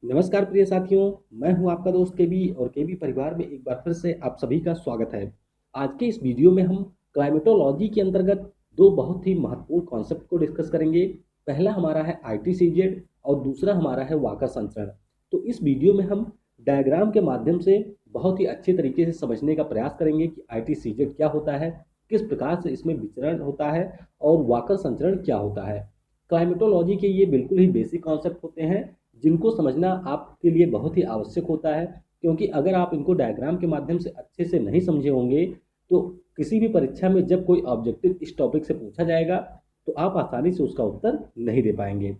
नमस्कार प्रिय साथियों। मैं हूं आपका दोस्त केबी और केबी परिवार में एक बार फिर से आप सभी का स्वागत है। आज के इस वीडियो में हम क्लाइमेटोलॉजी के अंतर्गत दो बहुत ही महत्वपूर्ण कॉन्सेप्ट को डिस्कस करेंगे। पहला हमारा है आईटीसीजेड और दूसरा हमारा है वाकर संचरण। तो इस वीडियो में हम डायग्राम के माध्यम से बहुत ही अच्छे तरीके से समझने का प्रयास करेंगे कि आईटीसीजेड क्या होता है, किस प्रकार से इसमें विचरण होता है और वाकर संचरण क्या होता है। क्लाइमेटोलॉजी के ये बिल्कुल ही बेसिक कॉन्सेप्ट होते हैं जिनको समझना आपके लिए बहुत ही आवश्यक होता है, क्योंकि अगर आप इनको डायग्राम के माध्यम से अच्छे से नहीं समझे होंगे तो किसी भी परीक्षा में जब कोई ऑब्जेक्टिव इस टॉपिक से पूछा जाएगा तो आप आसानी से उसका उत्तर नहीं दे पाएंगे।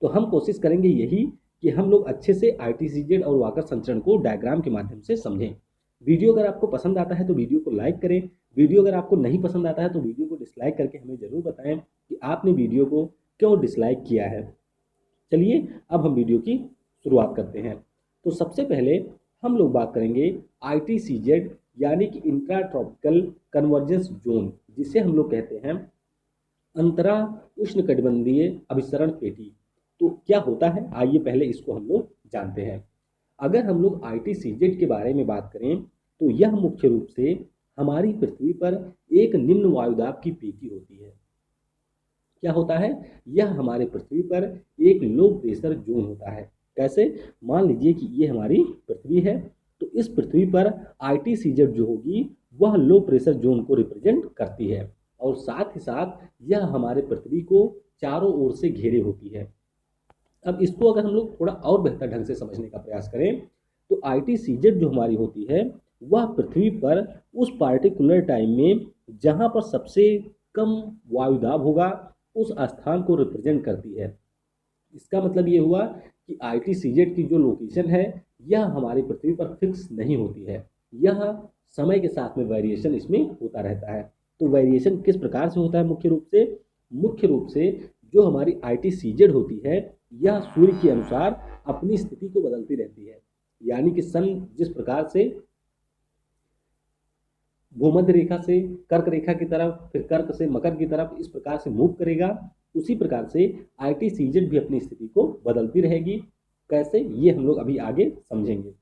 तो हम कोशिश करेंगे यही कि हम लोग अच्छे से आईटीसीजेड और वाकर संचरण को डायग्राम के माध्यम से समझें। वीडियो अगर आपको पसंद आता है तो वीडियो को लाइक करें। वीडियो अगर आपको नहीं पसंद आता है तो वीडियो को डिसलाइक करके हमें ज़रूर बताएं कि आपने वीडियो को क्यों डिसलाइक किया है। चलिए अब हम वीडियो की शुरुआत करते हैं। तो सबसे पहले हम लोग बात करेंगे आईटीसीजेड यानी कि इंट्रा ट्रॉपिकल कन्वर्जेंस जोन, जिसे हम लोग कहते हैं अंतरा उष्णकटिबंधीय अभिसरण पेटी। तो क्या होता है, आइए पहले इसको हम लोग जानते हैं। अगर हम लोग आईटीसीजेड के बारे में बात करें तो यह मुख्य रूप से हमारी पृथ्वी पर एक निम्न वायुदाब की पेटी होती है। क्या होता है, यह हमारे पृथ्वी पर एक लो प्रेशर जोन होता है। कैसे, मान लीजिए कि ये हमारी पृथ्वी है, तो इस पृथ्वी पर आईटीसीजेड जो होगी वह लो प्रेशर जोन को रिप्रेजेंट करती है और साथ ही साथ यह हमारे पृथ्वी को चारों ओर से घेरे होती है। अब इसको अगर हम लोग थोड़ा और बेहतर ढंग से समझने का प्रयास करें तो आईटीसीजेड जो हमारी होती है वह पृथ्वी पर उस पार्टिकुलर टाइम में जहां पर सबसे कम वायुदाब होगा उस स्थान को रिप्रेजेंट करती है। इसका मतलब ये हुआ कि आईटीसीजेड की जो लोकेशन है यह हमारी पृथ्वी पर फिक्स नहीं होती है, यह समय के साथ में वेरिएशन इसमें होता रहता है। तो वेरिएशन किस प्रकार से होता है, मुख्य रूप से जो हमारी आईटीसीजेड होती है यह सूर्य के अनुसार अपनी स्थिति को बदलती रहती है। यानी कि सन जिस प्रकार से भूमध्य रेखा से कर्क रेखा की तरफ, फिर कर्क से मकर की तरफ इस प्रकार से मूव करेगा, उसी प्रकार से आईटीसीजेड भी अपनी स्थिति को बदलती रहेगी। कैसे, ये हम लोग अभी आगे समझेंगे।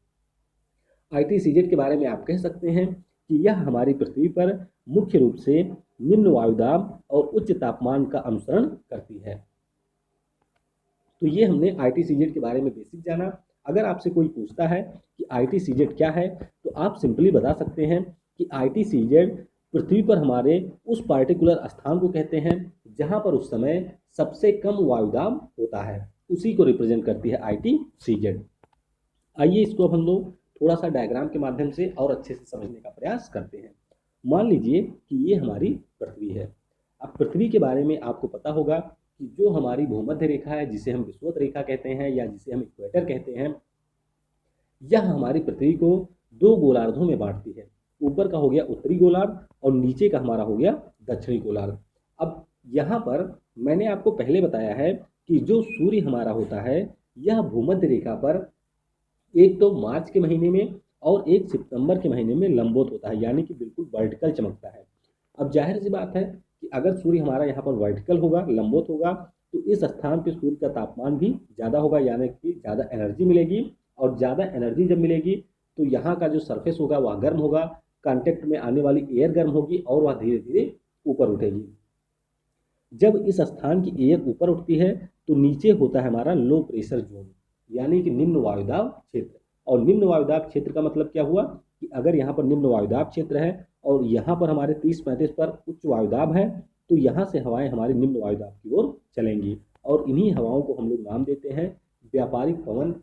आईटीसीजेड के बारे में आप कह सकते हैं कि यह हमारी पृथ्वी पर मुख्य रूप से निम्न वायुदाब और उच्च तापमान का अनुसरण करती है। तो ये हमने आईटीसीजेड के बारे में बेसिक जाना। अगर आपसे कोई पूछता है कि आईटीसीजेड क्या है तो आप सिंपली बता सकते हैं कि आईटीसीजेड पृथ्वी पर हमारे उस पार्टिकुलर स्थान को कहते हैं जहां पर उस समय सबसे कम वायुदाब होता है, उसी को रिप्रेजेंट करती है आईटीसीजेड। आइए इसको अब हम लोग थोड़ा सा डायग्राम के माध्यम से और अच्छे से समझने का प्रयास करते हैं। मान लीजिए कि ये हमारी पृथ्वी है। अब पृथ्वी के बारे में आपको पता होगा कि जो हमारी भूमध्य रेखा है जिसे हम विषुवत रेखा कहते हैं या जिसे हम इक्वेटर कहते हैं, यह हमारी पृथ्वी को दो गोलार्धों में बांटती है। ऊपर का हो गया उत्तरी गोलार्ध और नीचे का हमारा हो गया दक्षिणी गोलार्ध। अब यहाँ पर मैंने आपको पहले बताया है कि जो सूर्य हमारा होता है यह भूमध्य रेखा पर एक तो मार्च के महीने में और एक सितंबर के महीने में लंबवत होता है, यानी कि बिल्कुल वर्टिकल चमकता है। अब जाहिर सी बात है कि अगर सूर्य हमारा यहाँ पर वर्टिकल होगा, लंबवत होगा, तो इस स्थान पे सूर्य का तापमान भी ज़्यादा होगा, यानी कि ज़्यादा एनर्जी मिलेगी। और ज़्यादा एनर्जी जब मिलेगी तो यहाँ का जो सरफेस होगा वह गर्म होगा, कांटेक्ट में आने वाली एयर गर्म होगी और वह धीरे धीरे ऊपर उठेगी। जब इस स्थान की एयर ऊपर उठती है तो नीचे होता है हमारा लो प्रेशर जोन, यानी कि निम्न वायुदाब क्षेत्र। और निम्न वायुदाब क्षेत्र का मतलब क्या हुआ कि अगर यहाँ पर निम्न वायुदाब क्षेत्र है और यहाँ पर हमारे 30-35 पर उच्च वायुदाब है तो यहाँ से हवाएं हमारे निम्न वायुदाब की ओर चलेंगी और इन्हीं हवाओं को हम लोग नाम देते हैं व्यापारिक पवन,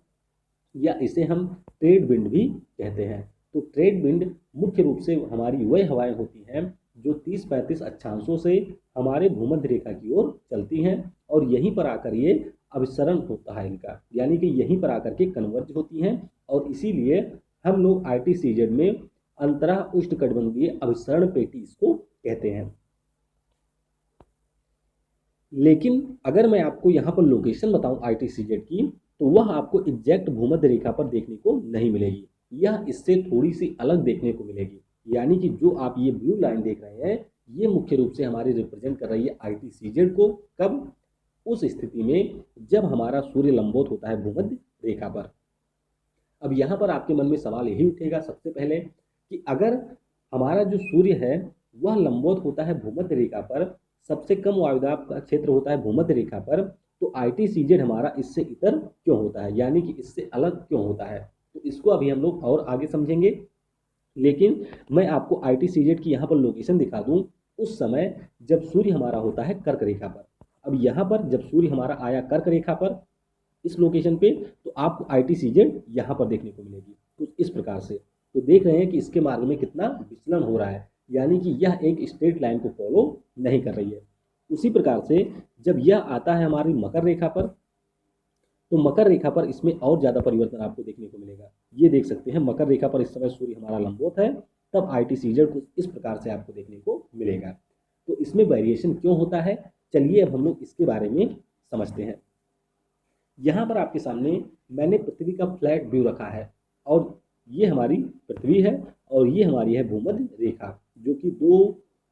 या इसे हम ट्रेड विंड भी कहते हैं। तो ट्रेड विंड मुख्य रूप से हमारी वह हवाएं होती हैं जो 30-35 अक्षांशों से हमारे भूमध्य रेखा की ओर चलती हैं और यहीं पर आकर ये अभिसरण होता है इनका, यानी कि यहीं पर आकर के कन्वर्ज होती हैं और इसीलिए हम लोग आईटीसीजेड में अंतरा उष्णकटिबंधीय अभिसरण पेटी इसको कहते हैं। लेकिन अगर मैं आपको यहाँ पर लोकेशन बताऊं आईटीसीजेड की तो वह आपको एग्जैक्ट भूमध्य रेखा पर देखने को नहीं मिलेगी, यह इससे थोड़ी सी अलग देखने को मिलेगी। यानी कि जो आप ये ब्लू लाइन देख रहे हैं ये मुख्य रूप से हमारी रिप्रेजेंट कर रही है आईटीसीजेड को। कब, उस स्थिति में जब हमारा सूर्य लंबवत होता है भूमध्य रेखा पर। अब यहाँ पर आपके मन में सवाल यही उठेगा सबसे पहले कि अगर हमारा जो सूर्य है वह लंबवत होता है भूमध्य रेखा पर, सबसे कम वायुदाब का क्षेत्र होता है भूमध्य रेखा पर, तो ITCZ हमारा इससे इतर क्यों होता है, यानी कि इससे अलग क्यों होता है। तो इसको अभी हम लोग और आगे समझेंगे, लेकिन मैं आपको ITCZ की यहाँ पर लोकेशन दिखा दूँ उस समय जब सूर्य हमारा होता है कर्क रेखा पर। अब यहाँ पर जब सूर्य हमारा आया कर्क रेखा पर इस लोकेशन पे, तो आपको ITCZ यहाँ पर देखने को मिलेगी कुछ इस प्रकार से। तो देख रहे हैं कि इसके मार्ग में कितना विचलन हो रहा है, यानी कि यह एक स्ट्रेट लाइन को फॉलो नहीं कर रही है। उसी प्रकार से जब यह आता है हमारी मकर रेखा पर, तो मकर रेखा पर इसमें और ज़्यादा परिवर्तन आपको देखने को मिलेगा। ये देख सकते हैं मकर रेखा पर इस समय सूर्य हमारा लंबवत है, तब ITCZ कुछ इस प्रकार से आपको देखने को मिलेगा। तो इसमें वेरिएशन क्यों होता है, चलिए अब हम लोग इसके बारे में समझते हैं। यहाँ पर आपके सामने मैंने पृथ्वी का फ्लैट व्यू रखा है, और ये हमारी पृथ्वी है और ये हमारी है भूमध्य रेखा, जो कि दो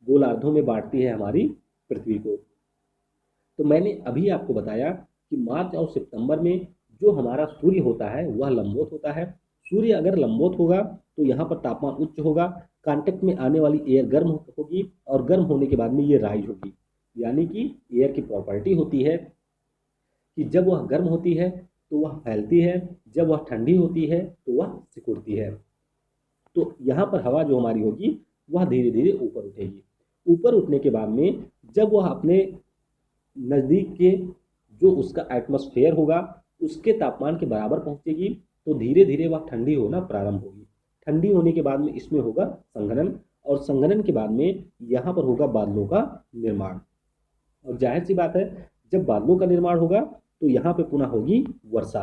गोलार्धों में बांटती है हमारी पृथ्वी को। तो मैंने अभी आपको बताया कि मार्च और सितंबर में जो हमारा सूर्य होता है वह लंबवत होता है। सूर्य अगर लंबवत होगा तो यहाँ पर तापमान उच्च होगा, कांटेक्ट में आने वाली एयर गर्म होगी, और गर्म होने के बाद में ये राइज होगी। यानी कि एयर की प्रॉपर्टी होती है कि जब वह गर्म होती है तो वह फैलती है, जब वह ठंडी होती है तो वह सिकुड़ती है। तो यहाँ पर हवा जो हमारी होगी वह धीरे धीरे ऊपर उठेगी। ऊपर उठने के बाद में जब वह अपने नज़दीक के जो उसका एटमॉस्फेयर होगा उसके तापमान के बराबर पहुँचेगी, तो धीरे धीरे वह ठंडी होना प्रारंभ होगी। ठंडी होने के बाद में इसमें होगा संघनन, और संघनन के बाद में यहाँ पर होगा बादलों का निर्माण। और जाहिर सी बात है जब बादलों का निर्माण होगा तो यहाँ पे पुनः होगी वर्षा।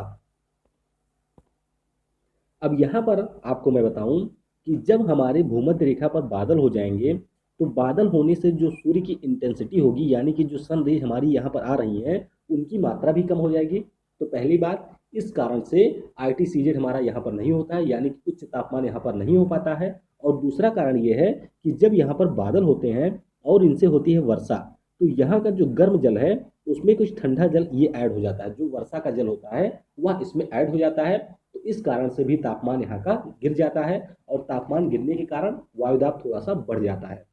अब यहाँ पर आपको मैं बताऊं कि जब हमारे भूमध्य रेखा पर बादल हो जाएंगे तो बादल होने से जो सूर्य की इंटेंसिटी होगी, यानी कि जो सन रेज हमारी यहाँ पर आ रही हैं उनकी मात्रा भी कम हो जाएगी। तो पहली बात, इस कारण से ITCZ हमारा यहाँ पर नहीं होता है, यानी कि उच्च तापमान यहाँ पर नहीं हो पाता है। और दूसरा कारण ये है कि जब यहाँ पर बादल होते हैं और इनसे होती है वर्षा, तो यहाँ का जो गर्म जल है उसमें कुछ ठंडा जल ये ऐड हो जाता है, जो वर्षा का जल होता है वह इसमें ऐड हो जाता है। तो इस कारण से भी तापमान यहाँ का गिर जाता है, और तापमान गिरने के कारण वायुदाब थोड़ा सा बढ़ जाता है।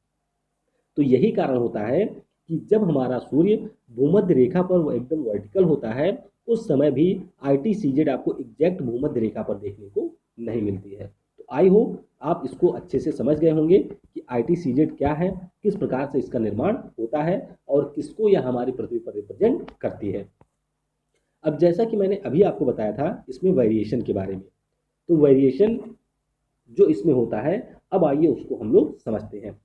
तो यही कारण होता है कि जब हमारा सूर्य भूमध्य रेखा पर वो एकदम वर्टिकल होता है उस समय भी ITCZ आपको एग्जैक्ट भूमध्य रेखा पर देखने को नहीं मिलती है। तो आई होप आप इसको अच्छे से समझ गए होंगे कि ITCZ क्या है, किस प्रकार से इसका निर्माण होता है और किसको यह हमारी पृथ्वी पर रिप्रेजेंट करती है। अब जैसा कि मैंने अभी आपको बताया था इसमें वेरिएशन के बारे में, तो वेरिएशन जो इसमें होता है, अब आइए उसको हम लोग समझते हैं।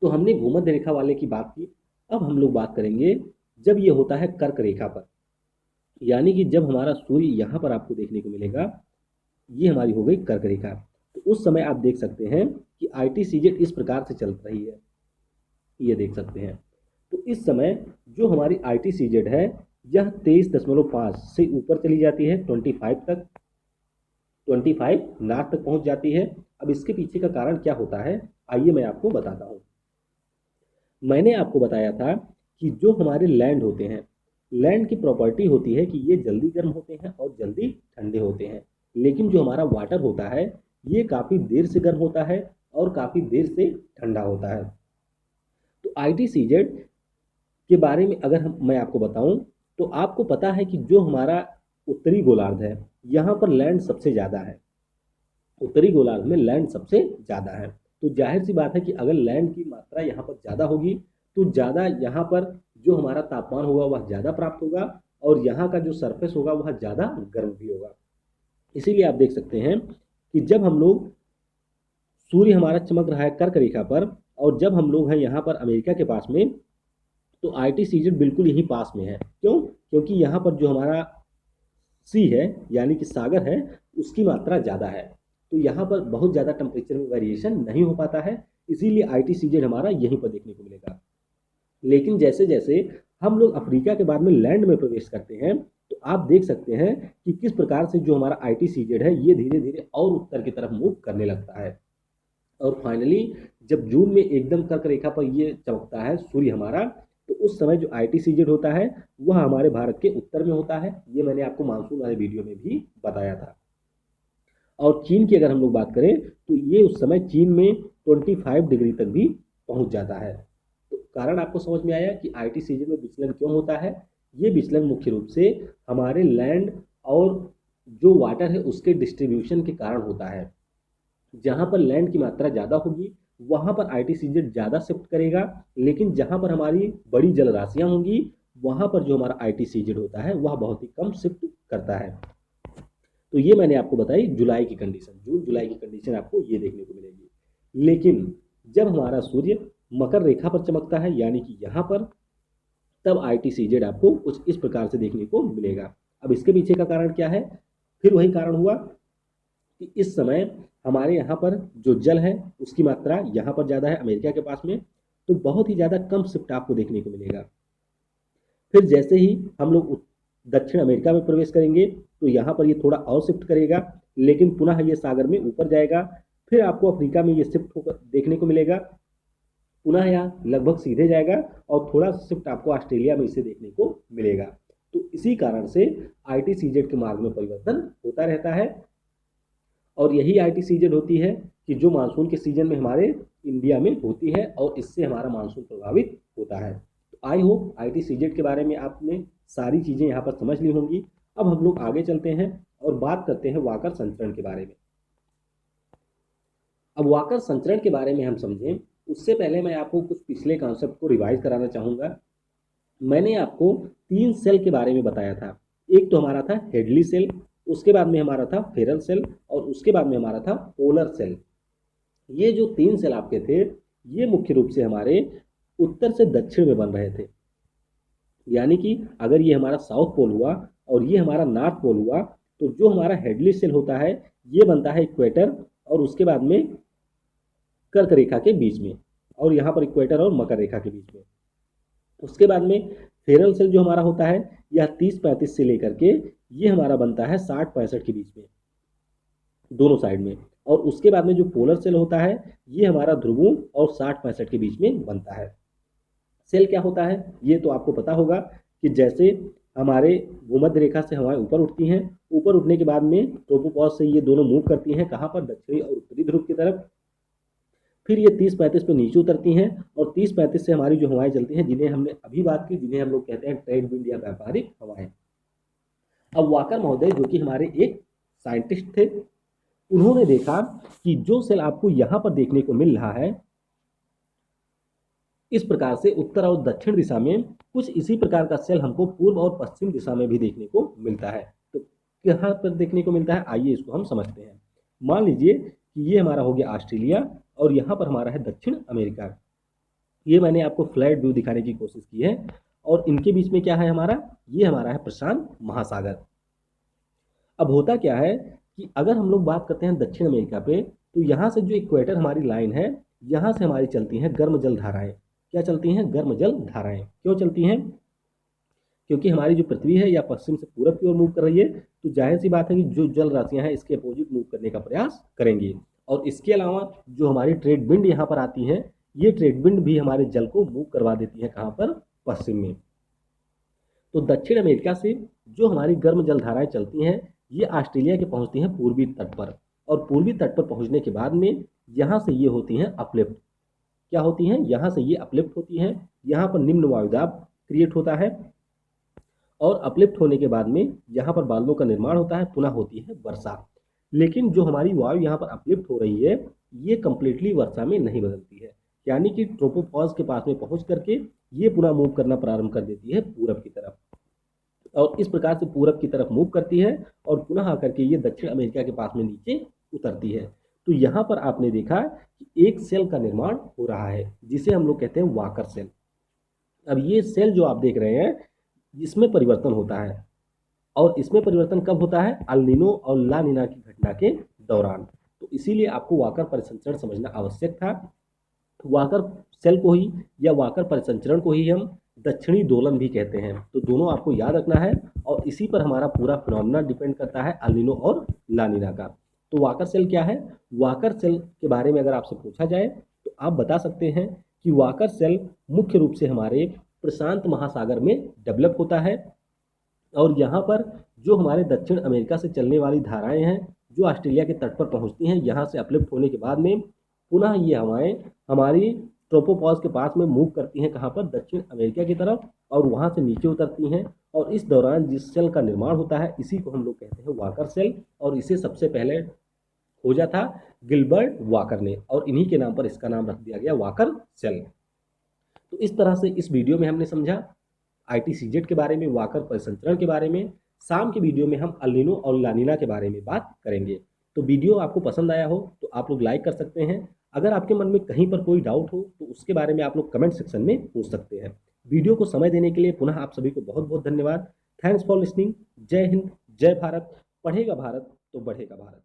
तो हमने भूमध्य रेखा वाले की बात की, अब हम लोग बात करेंगे जब ये होता है कर्क रेखा पर, यानी कि जब हमारा सूर्य यहाँ पर आपको देखने को मिलेगा, ये हमारी हो गई कर्क रेखा। तो उस समय आप देख सकते हैं कि ITCZ इस प्रकार से चल रही है, ये देख सकते हैं। तो इस समय जो हमारी ITCZ है यह 23.5 से ऊपर चली जाती है, 25 तक, 25 नॉर्थ तक पहुंच जाती है। अब इसके पीछे का कारण क्या होता है आइए मैं आपको बताता हूँ। मैंने आपको बताया था कि जो हमारे लैंड होते हैं, लैंड की प्रॉपर्टी होती है कि ये जल्दी गर्म होते हैं और जल्दी ठंडे होते हैं, लेकिन जो हमारा वाटर होता है ये काफ़ी देर से गर्म होता है और काफ़ी देर से ठंडा होता है। तो ITCZ के बारे में अगर मैं आपको बताऊं तो आपको पता है कि जो हमारा उत्तरी गोलार्ध है यहाँ पर लैंड सबसे ज़्यादा है, उत्तरी गोलार्ध में लैंड सबसे ज़्यादा है। तो जाहिर सी बात है कि अगर लैंड की मात्रा यहाँ पर ज़्यादा होगी तो ज़्यादा यहाँ पर जो हमारा तापमान होगा वह ज़्यादा प्राप्त होगा, और यहाँ का जो सरफेस होगा वह ज़्यादा गर्म भी होगा। इसीलिए आप देख सकते हैं कि जब हम लोग सूर्य हमारा चमक रहा है कर्क रेखा पर, और जब हम लोग हैं यहाँ पर अमेरिका के पास में, तो ITCZ बिल्कुल यहीं पास में है। क्यों? क्योंकि यहाँ पर जो हमारा सी है यानी कि सागर है उसकी मात्रा ज़्यादा है, तो यहाँ पर बहुत ज़्यादा टेम्परेचर में वेरिएशन नहीं हो पाता है, इसीलिए ITCZ हमारा यहीं पर देखने को मिलेगा। लेकिन जैसे जैसे हम लोग अफ्रीका के बाद में लैंड में प्रवेश करते हैं तो आप देख सकते हैं कि किस प्रकार से जो हमारा ITCZ है ये धीरे धीरे और उत्तर की तरफ मूव करने लगता है, और फाइनली जब जून में एकदम कर्क रेखा पर ये चमकता है सूर्य हमारा, तो उस समय जो ITCZ होता है वह हमारे भारत के उत्तर में होता है। ये मैंने आपको मानसून वाले वीडियो में भी बताया था। और चीन की अगर हम लोग बात करें तो ये उस समय चीन में 25 डिग्री तक भी पहुंच जाता है। तो कारण आपको समझ में आया कि ITCZ में विचलन क्यों होता है। ये विचलन मुख्य रूप से हमारे लैंड और जो वाटर है उसके डिस्ट्रीब्यूशन के कारण होता है। जहां पर लैंड की मात्रा ज़्यादा होगी वहां पर ITCZ ज़्यादा शिफ्ट करेगा, लेकिन जहां पर हमारी बड़ी जल राशियां होंगी वहां पर जो हमारा ITCZ होता है वह बहुत ही कम शिफ्ट करता है। तो ये मैंने आपको बताई जुलाई की कंडीशन, जून जुलाई की कंडीशन आपको ये देखने को मिलेगी। लेकिन जब हमारा सूर्य मकर रेखा पर चमकता है यानी कि यहाँ पर, तब ITCZ आपको कुछ इस प्रकार से देखने को मिलेगा। अब इसके पीछे का कारण क्या है? फिर वही कारण हुआ कि इस समय हमारे यहाँ पर जो जल है उसकी मात्रा यहाँ पर ज़्यादा है अमेरिका के पास में, तो बहुत ही ज़्यादा कम शिफ्ट आपको देखने को मिलेगा। फिर जैसे ही हम लोग दक्षिण अमेरिका में प्रवेश करेंगे तो यहाँ पर ये थोड़ा और शिफ्ट करेगा, लेकिन पुनः ये सागर में ऊपर जाएगा। फिर आपको अफ्रीका में ये शिफ्ट होकर देखने को मिलेगा, पुनः यहाँ लगभग सीधे जाएगा और थोड़ा शिफ्ट आपको ऑस्ट्रेलिया में इसे देखने को मिलेगा। तो इसी कारण से ITCZ के मार्ग में परिवर्तन होता रहता है। और यही ITCZ होती है कि जो मानसून के सीजन में हमारे इंडिया में होती है और इससे हमारा मानसून प्रभावित होता है। तो आई होप ITCZ के बारे में आपने सारी चीज़ें यहाँ पर समझ ली होंगी। अब हम लोग आगे चलते हैं और बात करते हैं वाकर संचरण के बारे में। अब वाकर संचरण के बारे में हम समझें उससे पहले मैं आपको कुछ पिछले कॉन्सेप्ट को रिवाइज कराना चाहूँगा। मैंने आपको 3 सेल के बारे में बताया था। एक तो हमारा था हेडली सेल, उसके बाद में हमारा था फेरल सेल और उसके बाद में हमारा था पोलर सेल। ये जो 3 सेल आपके थे ये मुख्य रूप से हमारे उत्तर से दक्षिण में बन रहे थे। यानी कि अगर ये हमारा साउथ पोल हुआ और ये हमारा नॉर्थ पोल हुआ तो जो हमारा हेडली सेल होता है ये बनता है इक्वेटर और उसके बाद में कर्क रेखा के बीच में, और यहाँ पर इक्वेटर और मकर रेखा के बीच में। उसके बाद में फेरल सेल जो हमारा होता है यह 30-35 से लेकर के ये हमारा बनता है 60-65 के बीच में दोनों साइड में। और उसके बाद में जो पोलर सेल होता है ये हमारा ध्रुवों और 60-65 के बीच में बनता है। सेल क्या होता है ये तो आपको पता होगा कि जैसे हमारे भूमध्य रेखा से हवाएं ऊपर उठती हैं, ऊपर उठने के बाद में ट्रोपोपॉज से ये दोनों मूव करती हैं कहाँ पर, दक्षिणी और उत्तरी ध्रुव की तरफ। फिर ये 30-35 पे नीचे उतरती हैं और 30-35 से हमारी जो हवाएं चलती हैं जिन्हें हमने अभी बात की, जिन्हें हम लोग कहते हैं ट्रेड विंड या व्यापारिक हवाएं। अब वाकर महोदय जो कि हमारे एक साइंटिस्ट थे, उन्होंने देखा कि जो सेल आपको यहाँ पर देखने को मिल रहा है इस प्रकार से उत्तर और दक्षिण दिशा में, कुछ इसी प्रकार का सेल हमको पूर्व और पश्चिम दिशा में भी देखने को मिलता है। तो कहाँ पर देखने को मिलता है आइए इसको हम समझते हैं। मान लीजिए कि ये हमारा हो गया ऑस्ट्रेलिया और यहाँ पर हमारा है दक्षिण अमेरिका। ये मैंने आपको फ्लैट व्यू दिखाने की कोशिश की है और इनके बीच में क्या है हमारा, ये हमारा है प्रशांत महासागर। अब होता क्या है कि अगर हम लोग बात करते हैं दक्षिण अमेरिका पे तो यहाँ से जो इक्वेटर हमारी लाइन है यहाँ से हमारी चलती हैं गर्म जल धाराएं। क्या चलती हैं? गर्म जल धाराएं। क्यों चलती हैं? क्योंकि हमारी जो पृथ्वी है या पश्चिम से पूरब की ओर मूव कर रही है, तो जाहिर सी बात है कि जो जल राशियां हैं इसके अपोजिट मूव करने का प्रयास करेंगी। और इसके अलावा जो हमारी ट्रेड विंड यहाँ पर आती है ये ट्रेड विंड भी हमारे जल को मूव करवा देती है कहाँ पर, पश्चिम में। तो दक्षिण अमेरिका से जो हमारी गर्म जल धाराएं चलती हैं ये ऑस्ट्रेलिया के पहुंचती हैं पूर्वी तट पर, और पूर्वी तट पर पहुंचने के बाद में यहाँ से ये होती हैं अपलिफ्ट। क्या होती हैं? यहाँ से ये अपलिफ्ट होती हैं, यहाँ पर निम्न वायुदाब क्रिएट होता है और अपलिफ्ट होने के बाद में यहाँ पर बादलों का निर्माण होता है, पुनः होती है वर्षा। लेकिन जो हमारी वायु यहाँ पर अपलिफ्ट हो रही है ये कंप्लीटली वर्षा में नहीं बदलती है, यानी कि ट्रोपोपॉज के पास में पहुँच करके ये पुनः मूव करना प्रारंभ कर देती है पूरब की तरफ, और इस प्रकार से पूरब की तरफ मूव करती है और पुनः आकर के ये दक्षिण अमेरिका के पास में नीचे उतरती है। तो यहाँ पर आपने देखा कि एक सेल का निर्माण हो रहा है जिसे हम लोग कहते हैं वाकर सेल। अब ये सेल जो आप देख रहे हैं इसमें परिवर्तन होता है, और इसमें परिवर्तन कब होता है? अल नीनो और ला नीना की घटना के दौरान। तो इसीलिए आपको वाकर परिसंचरण समझना आवश्यक था। वाकर सेल को ही या वाकर परिसंचरण को ही हम दक्षिणी दोलन भी कहते हैं। तो दोनों आपको याद रखना है और इसी पर हमारा पूरा फिनोमेना डिपेंड करता है, अल नीनो और ला नीना का। तो वाकर सेल क्या है? वाकर सेल के बारे में अगर आपसे पूछा जाए तो आप बता सकते हैं कि वाकर सेल मुख्य रूप से हमारे प्रशांत महासागर में डेवलप होता है। और यहाँ पर जो हमारे दक्षिण अमेरिका से चलने वाली धाराएं हैं जो ऑस्ट्रेलिया के तट पर पहुँचती हैं, यहाँ से अपलिफ्ट होने के बाद में पुनः ये हवाएं हमारी ट्रोपोपॉज के पास में मूव करती हैं, कहाँ पर, दक्षिण अमेरिका की तरफ, और वहाँ से नीचे उतरती हैं। और इस दौरान जिस सेल का निर्माण होता है इसी को हम लोग कहते हैं वाकर सेल, और इसे सबसे पहले खोजा था गिलबर्ट वाकर ने, और इन्हीं के नाम पर इसका नाम रख दिया गया वाकर सेल। तो इस तरह से इस वीडियो में हमने समझा ITCZ के बारे में, वाकर परिसंचरण के बारे में। शाम के वीडियो में हम अल नीनो और लानिना के बारे में बात करेंगे। तो वीडियो आपको पसंद आया हो तो आप लोग लाइक कर सकते हैं। अगर आपके मन में कहीं पर कोई डाउट हो तो उसके बारे में आप लोग कमेंट सेक्शन में पूछ सकते हैं। वीडियो को समय देने के लिए पुनः आप सभी को बहुत बहुत धन्यवाद। Thanks for listening. जय हिंद, जय भारत। पढ़ेगा भारत तो बढ़ेगा भारत।